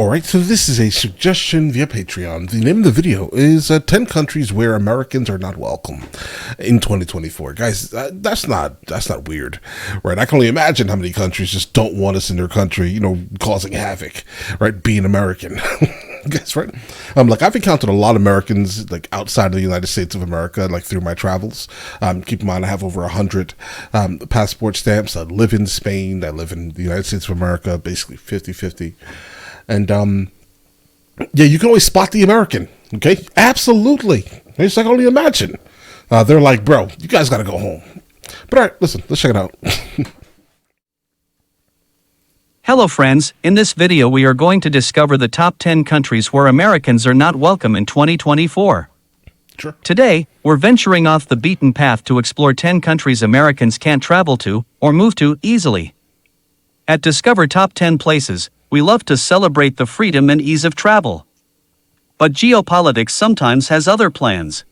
Alright, so this is a suggestion via Patreon. The name of the video is 10 countries where Americans are not welcome in 2024. Guys, that's not weird, right? I can only imagine how many countries just don't want us in their country, causing havoc, right? Being American. Guys, right? Like, I've encountered a lot of Americans, like, outside of the United States of America, like, through my travels. Keep in mind, I have over 100 passport stamps. I live in Spain. I live in the United States of America, basically 50-50. And, yeah, you can always spot the American, okay? Absolutely. It's like, only imagine. They're like, bro, you guys got to go home. But, all right, listen, let's check it out. Hello friends, in this video we are going to discover the top 10 countries where Americans are not welcome in 2024. Sure. Today, we're venturing off the beaten path to explore 10 countries Americans can't travel to or move to easily. At Discover Top 10 Places, we love to celebrate the freedom and ease of travel. But geopolitics sometimes has other plans.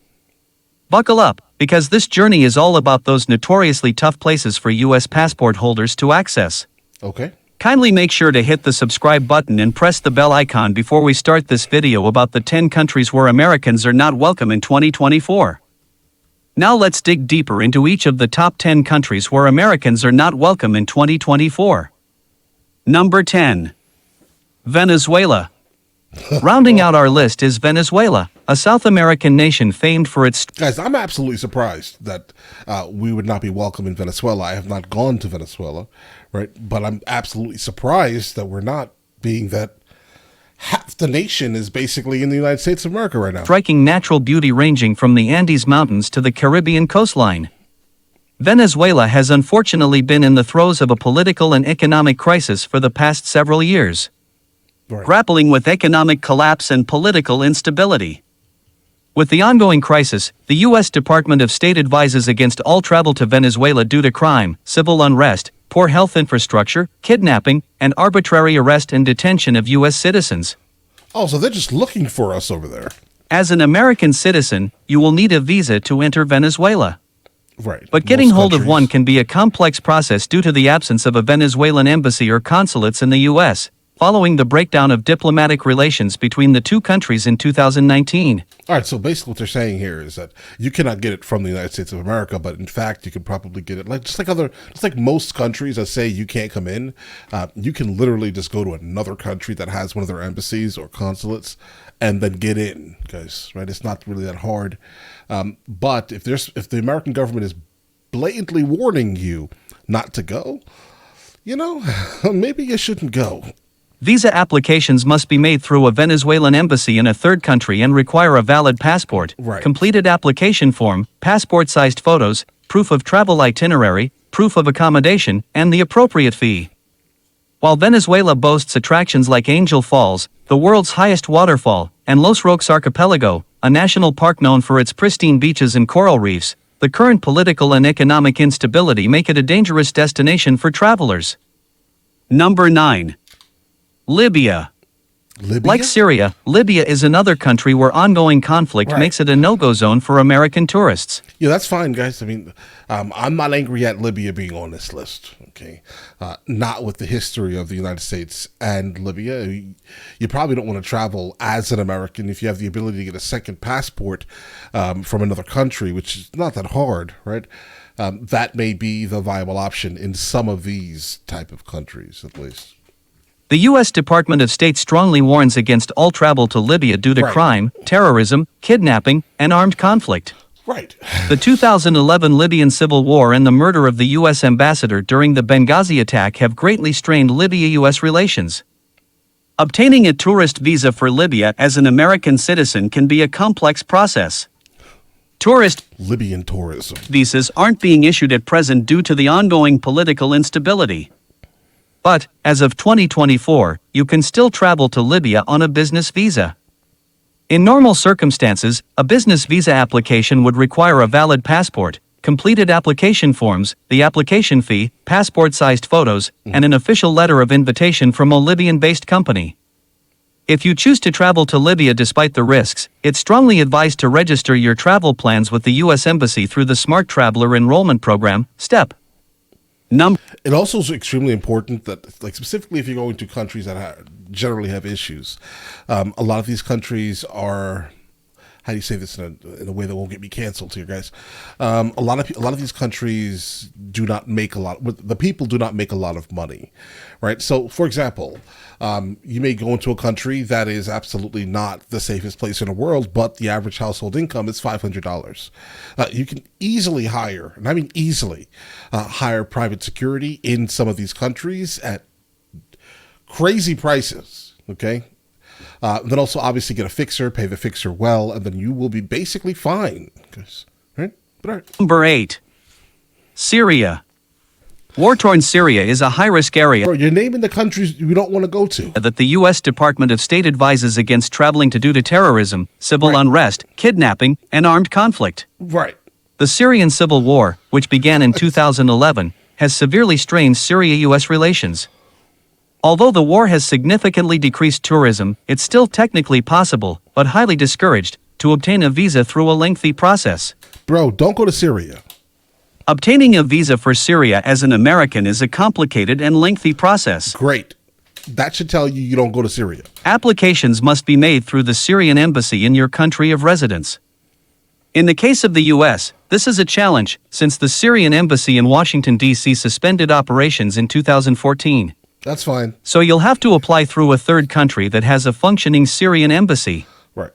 Buckle up, because this journey is all about those notoriously tough places for U.S. passport holders to access. Okay. Kindly make sure to hit the subscribe button and press the bell icon before we start this video about the 10 countries where Americans are not welcome in 2024. Now let's dig deeper into each of the top 10 countries where Americans are not welcome in 2024. Number 10. Venezuela. Rounding out our list is Venezuela, a South American nation famed for its... Guys, I'm absolutely surprised that we would not be welcome in Venezuela. I have not gone to Venezuela, right? But I'm absolutely surprised that we're not, being that half the nation is basically in the United States of America right now. Striking natural beauty ranging from the Andes Mountains to the Caribbean coastline. Venezuela has unfortunately been in the throes of a political and economic crisis for the past several years. Right. Grappling with economic collapse and political instability. With the ongoing crisis, the U.S. Department of State advises against all travel to Venezuela due to crime, civil unrest, poor health infrastructure, kidnapping, and arbitrary arrest and detention of U.S. citizens. Oh, so they're just looking for us over there. As an American citizen, you will need a visa to enter Venezuela. Right. But getting hold of one can be a complex process due to the absence of a Venezuelan embassy or consulates in the U.S., following the breakdown of diplomatic relations between the two countries in 2019. All right, so basically what they're saying here is that you cannot get it from the United States of America, but in fact, you can probably get it, just like most countries that say you can't come in, you can literally just go to another country that has one of their embassies or consulates and then get in, guys, right? It's not really that hard. But if the American government is blatantly warning you not to go, maybe you shouldn't go. Visa applications must be made through a Venezuelan embassy in a third country and require a valid passport, right. Completed application form, passport-sized photos, proof of travel itinerary, proof of accommodation, and the appropriate fee. While Venezuela boasts attractions like Angel Falls, the world's highest waterfall, and Los Roques Archipelago, a national park known for its pristine beaches and coral reefs, the current political and economic instability make it a dangerous destination for travelers. Number 9. Libya. Like Syria, Libya is another country where ongoing conflict makes it a no-go zone for American tourists. Yeah, that's fine, guys. I mean, I'm not angry at Libya being on this list, okay? Not with the history of the United States and Libya. You probably don't want to travel as an American if you have the ability to get a second passport from another country, which is not that hard, right? That may be the viable option in some of these type of countries, at least. The U.S. Department of State strongly warns against all travel to Libya due to crime, terrorism, kidnapping, and armed conflict. Right. The 2011 Libyan civil war and the murder of the U.S. ambassador during the Benghazi attack have greatly strained Libya-U.S. relations. Obtaining a tourist visa for Libya as an American citizen can be a complex process. Libyan tourism visas aren't being issued at present due to the ongoing political instability. But, as of 2024, you can still travel to Libya on a business visa. In normal circumstances, a business visa application would require a valid passport, completed application forms, the application fee, passport-sized photos, and an official letter of invitation from a Libyan-based company. If you choose to travel to Libya despite the risks, it's strongly advised to register your travel plans with the U.S. Embassy through the Smart Traveler Enrollment Program, STEP. It also is extremely important that, like, specifically if you're going to countries that generally have issues. A lot of these countries are, how do you say this in a way that won't get me canceled here, guys? A lot of these countries do not make a lot. The people do not make a lot of money, right? So, for example, you may go into a country that is absolutely not the safest place in the world, but the average household income is $500. You can easily hire, and I mean easily, hire private security in some of these countries at crazy prices. Okay. Then also obviously get a fixer, pay the fixer well, and then you will be basically fine. Right? But all right. Number 8. Syria. War-torn Syria is a high-risk area. Bro, you're naming the countries you don't want to go to. That the U.S. Department of State advises against traveling to due to terrorism, civil unrest, kidnapping, and armed conflict. Right. The Syrian civil war, which began in 2011, has severely strained Syria-U.S. relations. Although the war has significantly decreased tourism, it's still technically possible, but highly discouraged, to obtain a visa through a lengthy process. Bro, don't go to Syria. Obtaining a visa for Syria as an American is a complicated and lengthy process. Great. That should tell you don't go to Syria. Applications must be made through the Syrian embassy in your country of residence. In the case of the U.S., this is a challenge, since the Syrian embassy in Washington, D.C. suspended operations in 2014. That's fine. So you'll have to apply through a third country that has a functioning Syrian embassy. Right.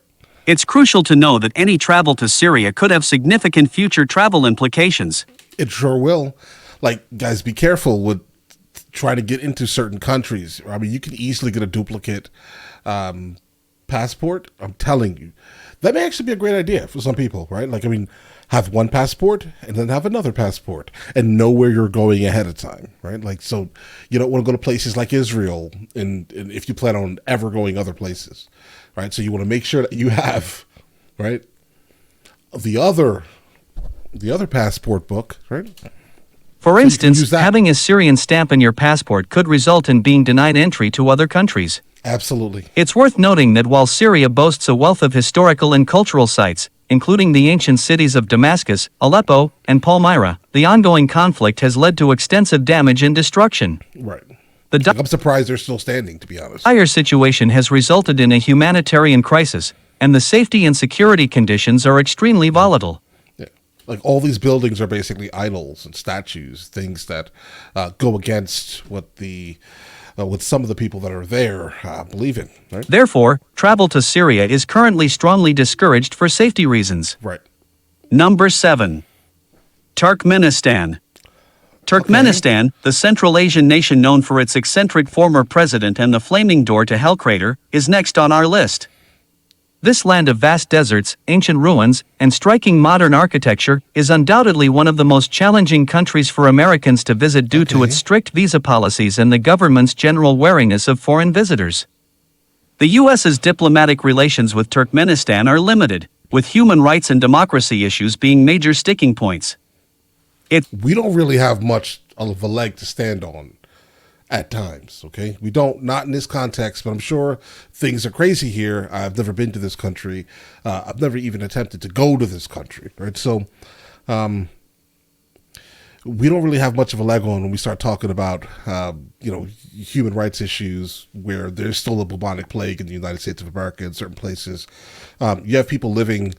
It's crucial to know that any travel to Syria could have significant future travel implications. It sure will. Like, guys, be careful with trying to get into certain countries. I mean, you can easily get a duplicate passport. I'm telling you. That may actually be a great idea for some people, right? Like, I mean, have one passport and then have another passport and know where you're going ahead of time, right? Like, so you don't want to go to places like Israel and if you plan on ever going other places, right? So you want to make sure that you have, right, the other passport book, right? For instance, having a Syrian stamp in your passport could result in being denied entry to other countries. Absolutely. It's worth noting that while Syria boasts a wealth of historical and cultural sites, including the ancient cities of Damascus, Aleppo, and Palmyra, the ongoing conflict has led to extensive damage and destruction. Right. I'm surprised they're still standing, to be honest. The dire situation has resulted in a humanitarian crisis, and the safety and security conditions are extremely volatile. Yeah. Like, all these buildings are basically idols and statues, things that go against what some of the people that are there believe in. Right? Therefore, travel to Syria is currently strongly discouraged for safety reasons. Right. Number 7. Turkmenistan. Turkmenistan, the Central Asian nation known for its eccentric former president and the flaming door to hell crater, is next on our list. This land of vast deserts, ancient ruins, and striking modern architecture is undoubtedly one of the most challenging countries for Americans to visit due to its strict visa policies and the government's general wariness of foreign visitors. The U.S.'s diplomatic relations with Turkmenistan are limited, with human rights and democracy issues being major sticking points. We don't really have much of a leg to stand on at times, okay? We don't, not in this context, but I'm sure things are crazy here. I've never been to this country. I've never even attempted to go to this country, right? So we don't really have much of a leg on when we start talking about, human rights issues where there's still a bubonic plague in the United States of America in certain places. You have people living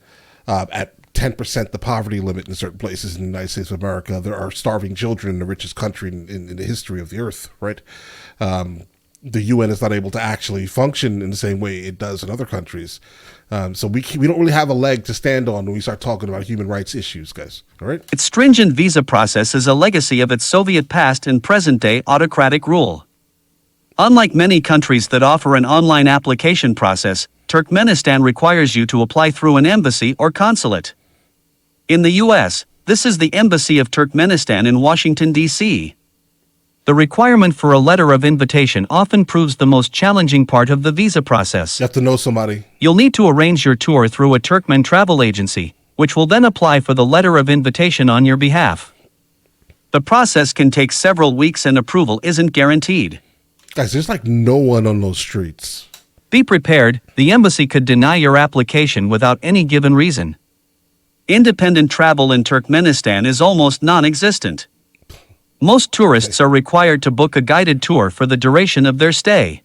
at 10% the poverty limit in certain places in the United States of America. There are starving children in the richest country in the history of the earth, right? The UN is not able to actually function in the same way it does in other countries. So we don't really have a leg to stand on when we start talking about human rights issues, guys, all right? Its stringent visa process is a legacy of its Soviet past and present-day autocratic rule. Unlike many countries that offer an online application process, Turkmenistan requires you to apply through an embassy or consulate. In the U.S., this is the Embassy of Turkmenistan in Washington, D.C. The requirement for a letter of invitation often proves the most challenging part of the visa process. You have to know somebody. You'll need to arrange your tour through a Turkmen travel agency, which will then apply for the letter of invitation on your behalf. The process can take several weeks and approval isn't guaranteed. Guys, there's like no one on those streets. Be prepared, the embassy could deny your application without any given reason. Independent travel in Turkmenistan is almost non-existent. Most tourists are required to book a guided tour for the duration of their stay.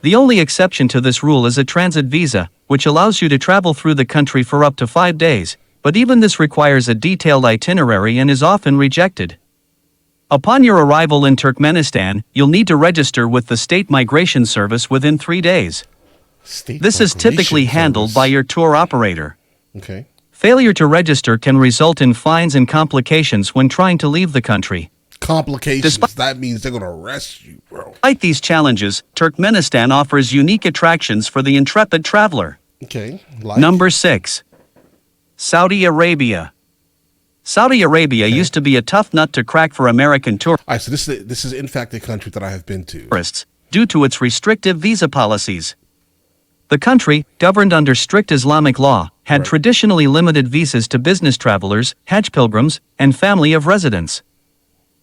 The only exception to this rule is a transit visa, which allows you to travel through the country for up to 5 days, but even this requires a detailed itinerary and is often rejected. Upon your arrival in Turkmenistan, you'll need to register with the State Migration Service within 3 days. This is typically handled by your tour operator. Okay. Failure to register can result in fines and complications when trying to leave the country. Complications. That means they're going to arrest you, bro. Despite these challenges, Turkmenistan offers unique attractions for the intrepid traveler. Okay. Like? Number 6. Saudi Arabia. Saudi Arabia used to be a tough nut to crack for American All right, so this is in fact a country that I have been to. tourists, due to its restrictive visa policies. The country, governed under strict Islamic law, had traditionally limited visas to business travelers, Hajj pilgrims, and family of residents.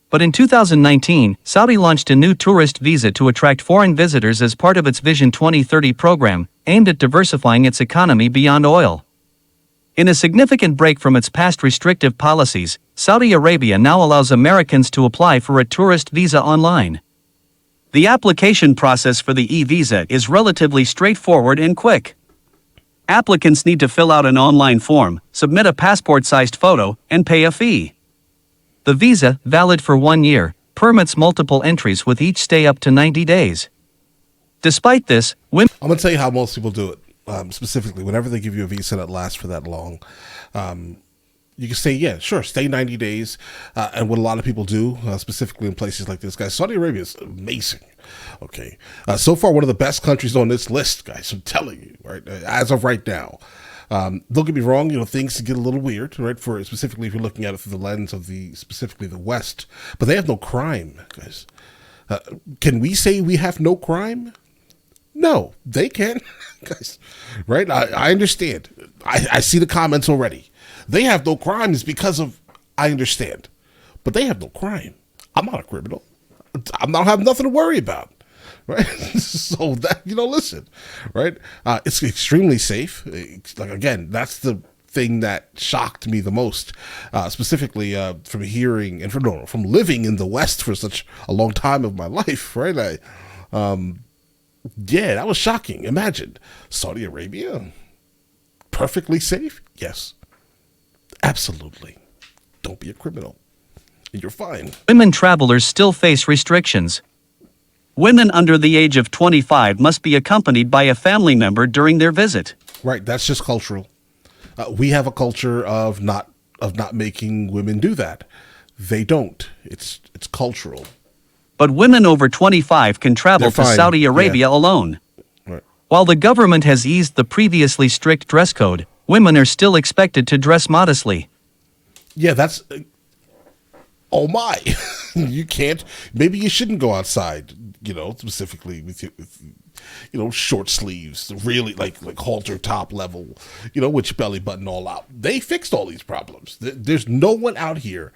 But in 2019, Saudi launched a new tourist visa to attract foreign visitors as part of its Vision 2030 program, aimed at diversifying its economy beyond oil. In a significant break from its past restrictive policies, Saudi Arabia now allows Americans to apply for a tourist visa online. The application process for the e-visa is relatively straightforward and quick. Applicants need to fill out an online form, submit a passport-sized photo, and pay a fee. The visa, valid for 1 year, permits multiple entries with each stay up to 90 days. Despite this, women... I'm going to tell you how most people do it. Specifically, whenever they give you a visa that lasts for that long, you can say, yeah, sure, stay 90 days. And what a lot of people do, specifically in places like this, guys, Saudi Arabia is amazing. Okay. So far, one of the best countries on this list, guys, I'm telling you, right, as of right now. Don't get me wrong, things get a little weird, right, for specifically if you're looking at it through the lens of specifically the West. But they have no crime, guys. Can we say we have no crime? No, they can, guys, right? I understand. I see the comments already. They have no crimes because of, I understand, but they have no crime. I'm not a criminal. I don't have nothing to worry about, right? So that, listen, right? It's extremely safe. Like, again, that's the thing that shocked me the most, specifically from hearing and from living in the West for such a long time of my life, right? Yeah, that was shocking. Imagine Saudi Arabia, perfectly safe. Yes, absolutely. Don't be a criminal. You're fine. Women travelers still face restrictions. Women under the age of 25 must be accompanied by a family member during their visit. Right, that's just cultural. We have a culture of not making women do that. They don't. It's cultural. But women over 25 can travel to Saudi Arabia alone. Right. While the government has eased the previously strict dress code, women are still expected to dress modestly. Yeah, that's... oh my. You can't... Maybe you shouldn't go outside, specifically with short sleeves, really like halter top level, with your belly button all out. They fixed all these problems. There's no one out here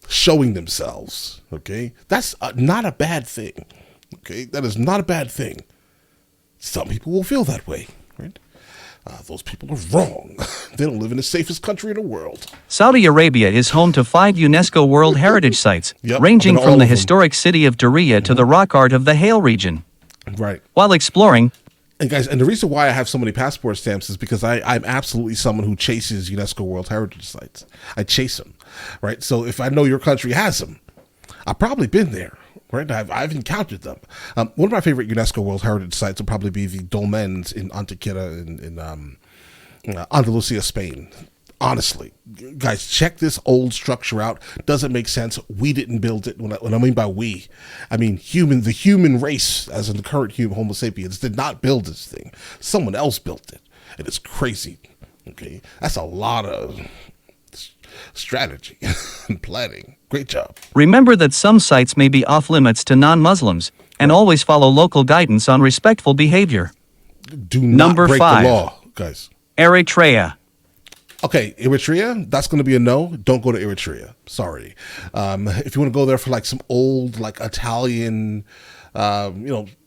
showing themselves, okay? That's not a bad thing, okay? That is not a bad thing. Some people will feel that way, right? Those people are wrong. They don't live in the safest country in the world. Saudi Arabia is home to 5 UNESCO World Heritage Sites, ranging from the historic city of Diriyah to the rock art of the Hale region. Right. While exploring... And guys, and the reason why I have so many passport stamps is because I'm absolutely someone who chases UNESCO World Heritage Sites. I chase them, right? So if I know your country has them, I've probably been there, right? I've encountered them. One of my favorite UNESCO World Heritage Sites will probably be the dolmens in Antequera in Andalusia, Spain. Honestly, guys, check this old structure out. Doesn't make sense. We didn't build it. When I mean by we, I mean the human race, as in the current Homo sapiens, did not build this thing. Someone else built it. And it's crazy. Okay, that's a lot of strategy and planning. Great job. Remember that some sites may be off limits to non-Muslims, and always follow local guidance on respectful behavior. Do not break the law, guys. Eritrea. Okay, Eritrea, that's going to be a no. Don't go to Eritrea. Sorry. If you want to go there for like some old, like Italian,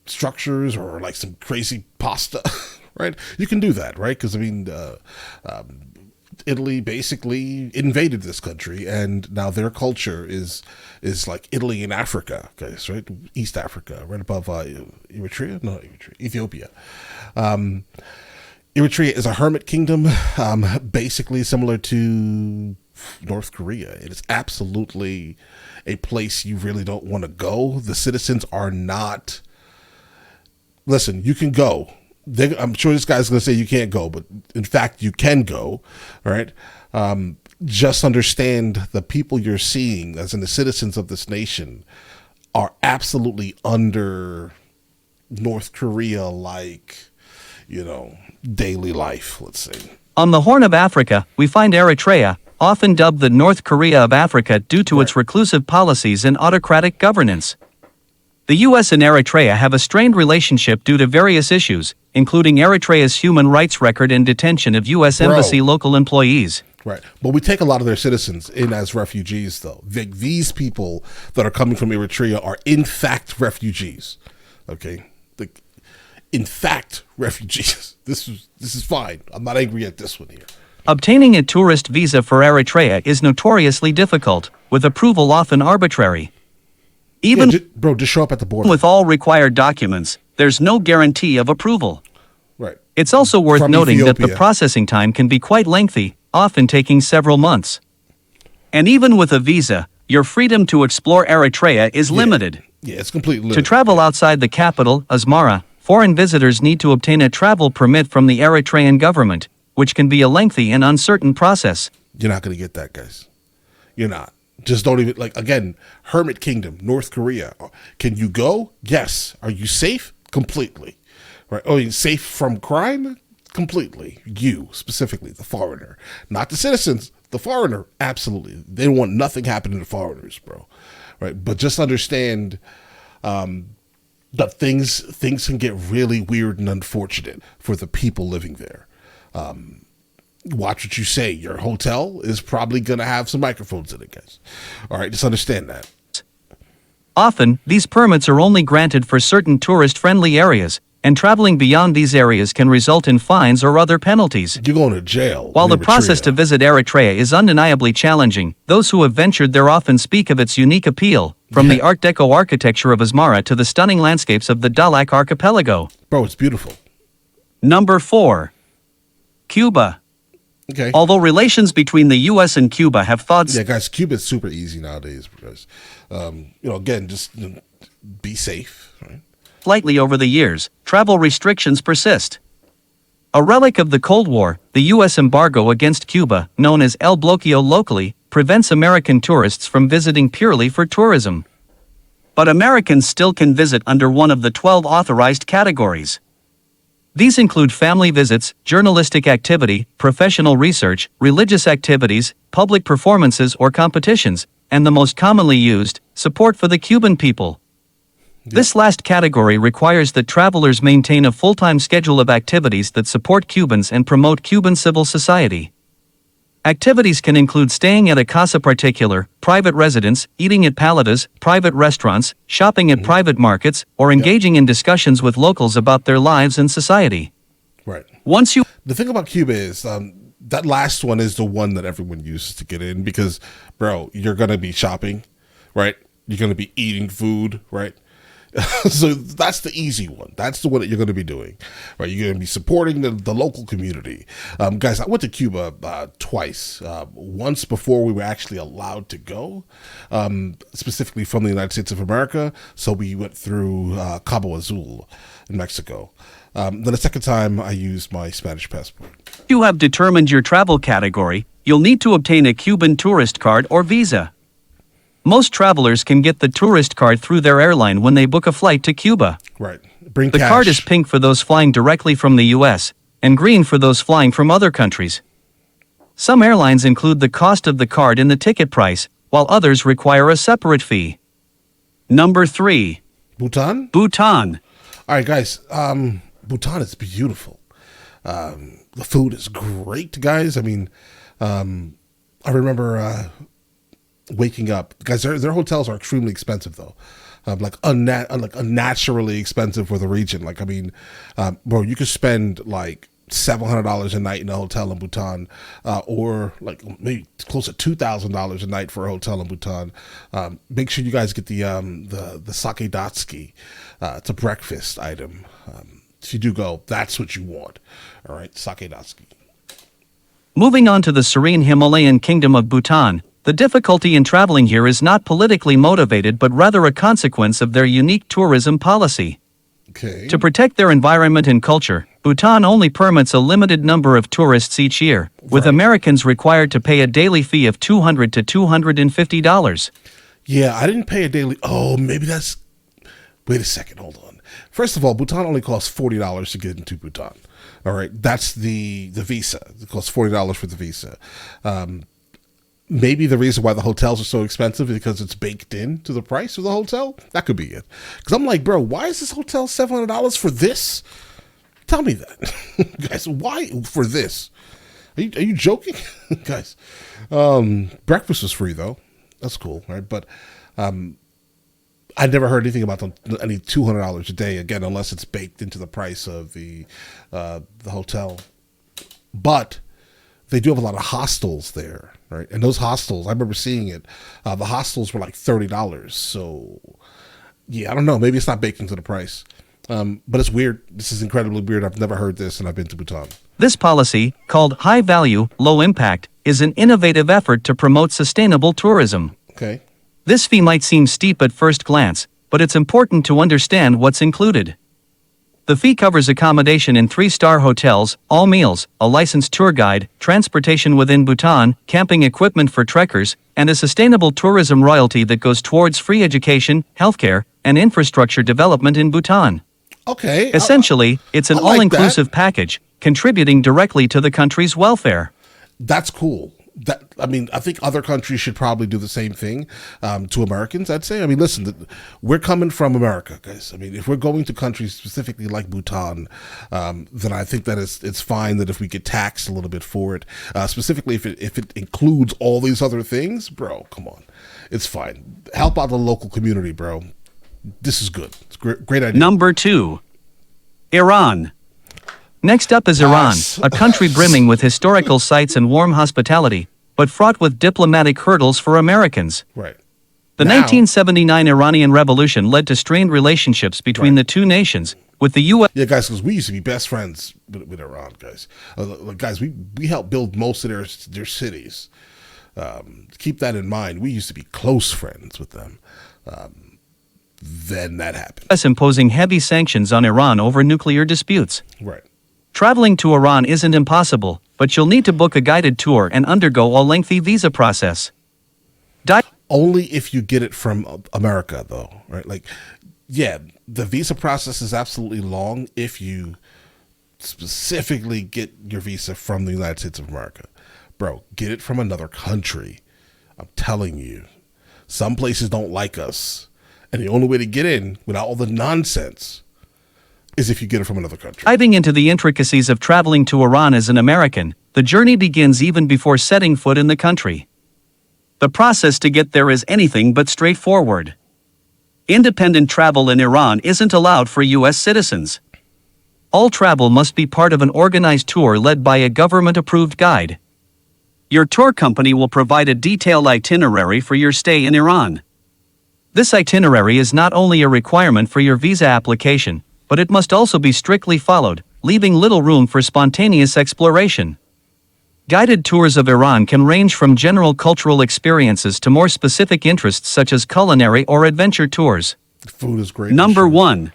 structures or like some crazy pasta, right? You can do that, right? Because I mean, Italy basically invaded this country, and now their culture is like Italy in Africa, guys, right? East Africa, right above Eritrea, no, Eritrea, Ethiopia. Eritrea is a hermit kingdom, basically similar to North Korea. It is absolutely a place you really don't want to go. The citizens are not. Listen, you can go. I'm sure this guy's going to say you can't go, but in fact, you can go. All right. Just understand the people you're seeing, as in the citizens of this nation, are absolutely under North Korea, like, daily life, let's say. On the Horn of Africa, we find Eritrea, often dubbed the North Korea of Africa due to its reclusive policies and autocratic governance. The U.S. and Eritrea have a strained relationship due to various issues, including Eritrea's human rights record and detention of U.S. Embassy local employees. Right. But we take a lot of their citizens in as refugees, though. These people that are coming from Eritrea are, in fact, refugees. Okay? In fact, refugees. This is fine. I'm not angry at this one here. Obtaining a tourist visa for Eritrea is notoriously difficult, with approval often arbitrary. Even just show up at the border. With all required documents, there's no guarantee of approval. Right. It's also worth From noting Ethiopia. that the processing time can be quite lengthy, often taking several months. And even with a visa, your freedom to explore Eritrea is limited. Yeah, it's completely limited. To travel outside the capital, Asmara, foreign visitors need to obtain a travel permit from the Eritrean government, which can be a lengthy and uncertain process. You're not going to get that, guys. You're not. Just don't even, again, Hermit Kingdom, North Korea. Can you go? Yes. Are you safe? Completely. Right? Oh, you're safe from crime? Completely. You, specifically, the foreigner. Not the citizens, the foreigner. Absolutely. They don't want nothing happening to foreigners, bro. Right? But just understand that things can get really weird and unfortunate for the people living there. Watch what you say. Your hotel is probably going to have some microphones in it, guys. All right, just understand that. Often, these permits are only granted for certain tourist-friendly areas, and traveling beyond these areas can result in fines or other penalties. You're going to jail. While the process to visit Eritrea is undeniably challenging, those who have ventured there often speak of its unique appeal, from the Art Deco architecture of Asmara to the stunning landscapes of the Dahlak archipelago. Bro, it's beautiful. Number 4. Cuba. Okay. Although relations between the U.S. and Cuba have thawed... Yeah, guys, Cuba is super easy nowadays because, again, just be safe. Right? Slightly over the years, travel restrictions persist. A relic of the Cold War, the U.S. embargo against Cuba, known as El Bloqueo locally, prevents American tourists from visiting purely for tourism. But Americans still can visit under one of the 12 authorized categories. These include family visits, journalistic activity, professional research, religious activities, public performances or competitions, and the most commonly used, support for the Cuban people. Yep. This last category requires that travelers maintain a full-time schedule of activities that support Cubans and promote Cuban civil society. Activities can include staying at a casa particular, private residence, eating at paladas, private restaurants, shopping at private markets, or engaging in discussions with locals about their lives and society. Right. The thing about Cuba is that last one is the one that everyone uses to get in because, bro, you're going to be shopping, right? You're going to be eating food, right? So that's the easy one. That's the one that you're going to be doing, right? You're going to be supporting the local community. Guys, I went to Cuba twice. Once before we were actually allowed to go, specifically from the United States of America. So we went through Cabo Azul in Mexico. Then the second time I used my Spanish passport. If you have determined your travel category, you'll need to obtain a Cuban tourist card or visa. Most travelers can get the tourist card through their airline when they book a flight to Cuba. Right. Bring the cash. card is pink for those flying directly from the U.S., and green for those flying from other countries. Some airlines include the cost of the card in the ticket price, while others require a separate fee. Number 3. Bhutan? Bhutan. All right, guys. Bhutan is beautiful. The food is great, guys. I mean, I remember... waking up, guys. Their hotels are extremely expensive, though, unnaturally expensive for the region. Bro, you could spend like $700 a night in a hotel in Bhutan, or like maybe close to $2,000 a night for a hotel in Bhutan. Make sure you guys get the sake datsuki. It's a breakfast item. If you do go, that's what you want. All right, sake datsuki. Moving on to the serene Himalayan kingdom of Bhutan, the difficulty in traveling here is not politically motivated but rather a consequence of their unique tourism policy. Okay. To protect their environment and culture, Bhutan only permits a limited number of tourists each year, with Americans required to pay a daily fee of $200 to $250. Yeah, I didn't pay a daily. Oh, maybe that's. Wait a second, hold on. First of all, Bhutan only costs $40 to get into Bhutan. All right, that's the visa. It costs $40 for the visa. Maybe the reason why the hotels are so expensive is because it's baked into the price of the hotel. That could be it. Because I'm like, bro, why is this hotel $700 for this? Tell me that, guys. Why for this? Are you joking, guys? Breakfast was free though. That's cool, right? But I never heard anything about any $200 a day again, unless it's baked into the price of the hotel. But they do have a lot of hostels there, right? And those hostels, I remember seeing it. The hostels were like $30. So, yeah, I don't know. Maybe it's not baked into the price. But it's weird. This is incredibly weird. I've never heard this, and I've been to Bhutan. This policy, called high value, low impact, is an innovative effort to promote sustainable tourism. Okay. This fee might seem steep at first glance, but it's important to understand what's included. The fee covers accommodation in 3-star hotels, all meals, a licensed tour guide, transportation within Bhutan, camping equipment for trekkers, and a sustainable tourism royalty that goes towards free education, healthcare, and infrastructure development in Bhutan. Okay. Essentially, it's an all-inclusive package, contributing directly to the country's welfare. That's cool. I think other countries should probably do the same thing to Americans, I'd say. I mean, listen, we're coming from America, guys. I mean, if we're going to countries specifically like Bhutan, then I think that it's fine that if we get taxed a little bit for it, specifically if it includes all these other things, bro, come on. It's fine. Help out the local community, bro. This is good. It's great idea. Number 2. Iran. Next up is Iran, a country brimming with historical sites and warm hospitality, but fraught with diplomatic hurdles for Americans. Right. The 1979 Iranian Revolution led to strained relationships between the two nations, with the U.S. Yeah, guys, because we used to be best friends with Iran, guys. Guys, we helped build most of their cities. Keep that in mind. We used to be close friends with them. Then that happened. imposing heavy sanctions on Iran over nuclear disputes. Right. Traveling to Iran isn't impossible, but you'll need to book a guided tour and undergo a lengthy visa process. Only if you get it from America, though, right? Like, yeah, the visa process is absolutely long if you specifically get your visa from the United States of America. Bro, get it from another country. I'm telling you. Some places don't like us. And the only way to get in without all the nonsense is if you get it from another country. Diving into the intricacies of traveling to Iran as an American, the journey begins even before setting foot in the country. The process to get there is anything but straightforward. Independent travel in Iran isn't allowed for U.S. citizens. All travel must be part of an organized tour led by a government-approved guide. Your tour company will provide a detailed itinerary for your stay in Iran. This itinerary is not only a requirement for your visa application, but it must also be strictly followed, leaving little room for spontaneous exploration. Guided tours of Iran can range from general cultural experiences to more specific interests such as culinary or adventure tours. Food is great. Number 1.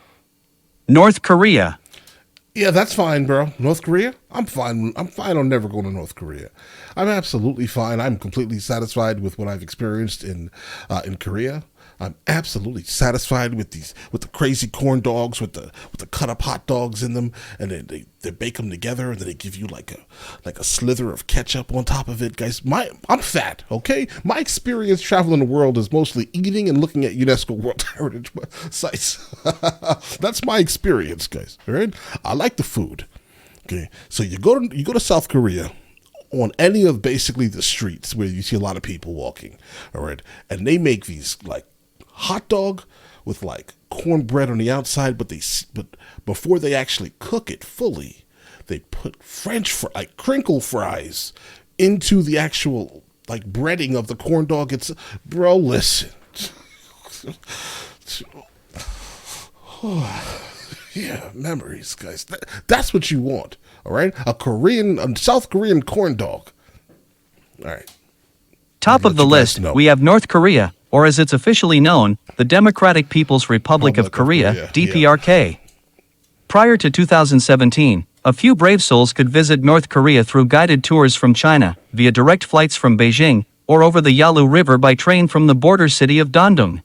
North Korea. Yeah, that's fine, bro. North Korea? I'm fine. I'm fine on never going to North Korea. I'm absolutely fine. I'm completely satisfied with what I've experienced in Korea. I'm absolutely satisfied with the crazy corn dogs with the cut up hot dogs in them, and then they bake them together, and then they give you like a slither of ketchup on top of it, guys. I'm fat, okay? My experience traveling the world is mostly eating and looking at UNESCO World Heritage sites. That's my experience, guys. All right, I like the food. Okay, so you go to South Korea. On any of basically the streets where you see a lot of people walking, all right, and they make these like hot dog with like cornbread on the outside, but before they actually cook it fully, they put like crinkle fries into the actual like breading of the corn dog. It's, bro, listen. Yeah, memories, guys. That's what you want, all right? A South Korean corn dog. All right. Top of the list, we have North Korea, or as it's officially known, the Democratic People's Republic of Korea, DPRK. Yeah. Prior to 2017, a few brave souls could visit North Korea through guided tours from China, via direct flights from Beijing, or over the Yalu River by train from the border city of Dandong.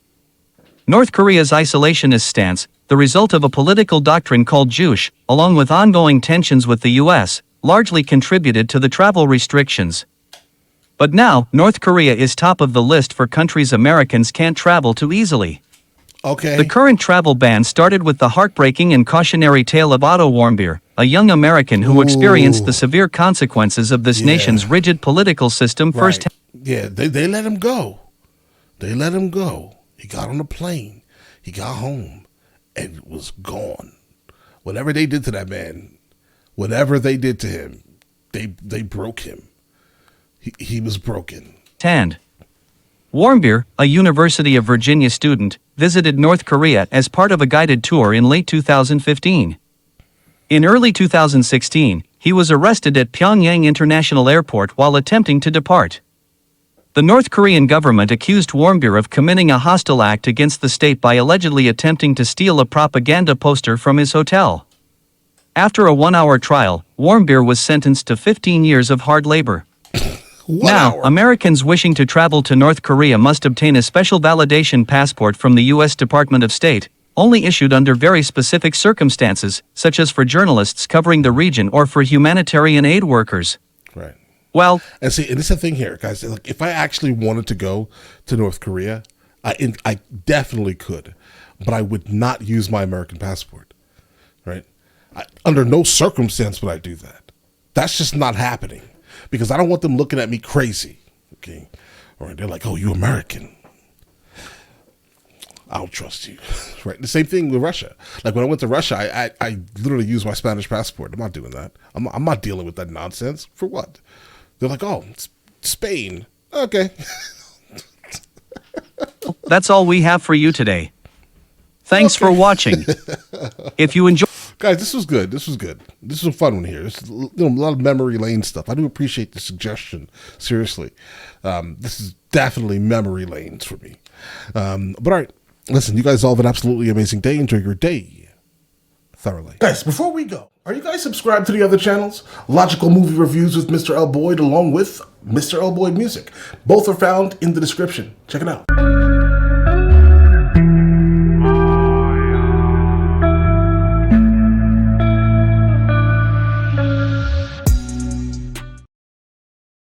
North Korea's isolationist stance, the result of a political doctrine called Juche, along with ongoing tensions with the US, largely contributed to the travel restrictions. But now, North Korea is top of the list for countries Americans can't travel to easily. Okay. The current travel ban started with the heartbreaking and cautionary tale of Otto Warmbier, a young American who experienced the severe consequences of this nation's rigid political system firsthand. Yeah, they let him go. They let him go. He got on a plane. He got home and was gone. Whatever they did to that man, whatever they did to him, they broke him. He was broken. Warmbier, a University of Virginia student, visited North Korea as part of a guided tour in late 2015. In early 2016, he was arrested at Pyongyang International Airport while attempting to depart. The North Korean government accused Warmbier of committing a hostile act against the state by allegedly attempting to steal a propaganda poster from his hotel. After a 1-hour trial, Warmbier was sentenced to 15 years of hard labor. Now, Americans wishing to travel to North Korea must obtain a special validation passport from the U.S. Department of State, only issued under very specific circumstances, such as for journalists covering the region or for humanitarian aid workers. Right. Well, and see, and this is the thing here, guys. Like, if I actually wanted to go to North Korea, I definitely could, but I would not use my American passport. Right? Under no circumstance would I do that. That's just not happening. Because I don't want them looking at me crazy, okay? Or they're like, "Oh, you American? I don't trust you." Right? The same thing with Russia. Like when I went to Russia, I literally used my Spanish passport. I'm not doing that. I'm not dealing with that nonsense. For what? They're like, "Oh, it's Spain." Okay. That's all we have for you today. Thanks for watching. If you enjoy... Guys, this was good. This was a fun one here. This is, a lot of memory lane stuff. I do appreciate the suggestion. Seriously. This is definitely memory lanes for me. But all right, listen, you guys all have an absolutely amazing day. Enjoy your day thoroughly. Guys, before we go, are you guys subscribed to the other channels? Logical Movie Reviews with Mr. L. Boyd along with Mr. L. Boyd Music. Both are found in the description. Check it out.